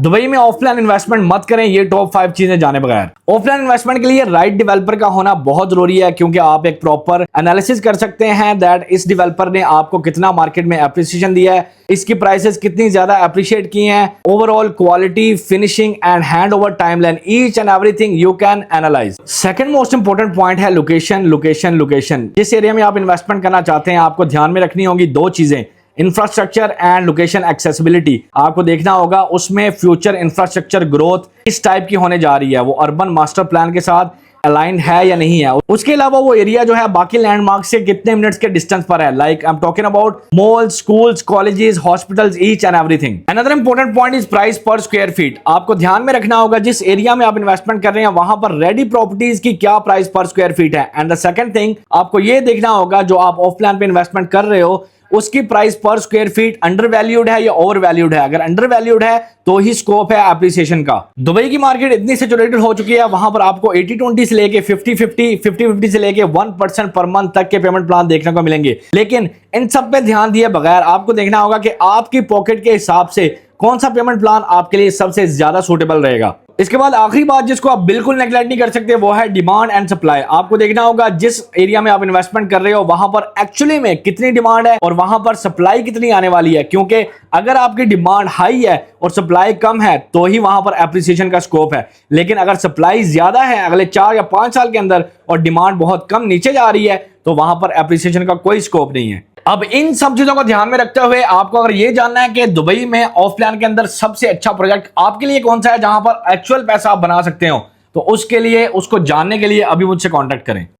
Dubai में offline investment मत करें, ये टॉप 5 चीजें जाने बगैर। ऑफलाइन इन्वेस्टमेंट के लिए राइट डेवलपर का होना बहुत जरूरी है, क्योंकि आप एक प्रॉपर एनालिसिस कर सकते हैं दैट इस डेवलपर ने आपको कितना मार्केट में एप्रिसिएशन दिया है, इसकी प्राइसेस कितनी ज्यादा अप्रिशिएट की हैं, overall quality, finishing and hand over timeline, each and everything you can analyse. Second most important point है लोकेशन। लोकेशन लोकेशन जिस एरिया में आप इन्वेस्टमेंट करना चाहते हैं, आपको ध्यान में रखनी होगी दो चीजें, इंफ्रास्ट्रक्चर एंड लोकेशन एक्सेसिबिलिटी। आपको देखना होगा उसमें फ्यूचर इंफ्रास्ट्रक्चर ग्रोथ किस टाइप की होने जा रही है, वो अर्बन मास्टर प्लान के साथ अलाइंड है या नहीं है। उसके अलावा वो एरिया जो है बाकी लैंडमार्क से कितने मिनट्स के डिस्टेंस पर है, like I am talking about malls, schools, colleges, hospitals, each and everything. Another important point is price पर स्क्वायर फीट। आपको ध्यान में रखना होगा जिस एरिया में आप इन्वेस्टमेंट कर रहे हैं वहां पर रेडी प्रॉपर्टीज की क्या प्राइस पर स्क्वायर फीट है। एंड द सेकंड थिंग, आपको ये देखना होगा जो आप ऑफ प्लान पे इन्वेस्टमेंट कर रहे हो उसकी प्राइस पर स्क्वायर फीट अंडर वैल्यूड है या ओवर वैल्यूड है। अगर अंडर वैल्यूड है तो ही स्कोप है एप्रिसिएशन का। दुबई की मार्केट इतनी सैचुरेटेड हो चुकी है, वहां पर आपको 80-20 से लेके 50-50, 50-50 से लेके 1% पर मंथ तक के पेमेंट प्लान देखने को मिलेंगे। लेकिन इन सब पे ध्यान दिए बगैर आपको देखना होगा कि आपकी पॉकेट के हिसाब से कौन सा पेमेंट प्लान आपके लिए सबसे ज्यादा सूटेबल रहेगा। इसके बाद आखिरी बात जिसको आप बिल्कुल नेगलेक्ट नहीं कर सकते वो है डिमांड एंड सप्लाई। आपको देखना होगा जिस एरिया में आप इन्वेस्टमेंट कर रहे हो वहां पर एक्चुअली में कितनी डिमांड है और वहां पर सप्लाई कितनी आने वाली है, क्योंकि अगर आपकी डिमांड हाई है और सप्लाई कम है तो ही वहां पर एप्रिसिएशन का स्कोप है। लेकिन अगर सप्लाई ज्यादा है अगले 4 या 5 साल के अंदर और डिमांड बहुत कम नीचे जा रही है तो वहां पर एप्रिसिएशन का कोई स्कोप नहीं है। अब इन सब चीजों को ध्यान में रखते हुए आपको अगर ये जानना है कि दुबई में ऑफ प्लान के अंदर सबसे अच्छा प्रोजेक्ट आपके लिए कौन सा है जहां पर एक्चुअल पैसा आप बना सकते हो, तो उसके लिए उसको जानने के लिए अभी मुझसे कांटेक्ट करें।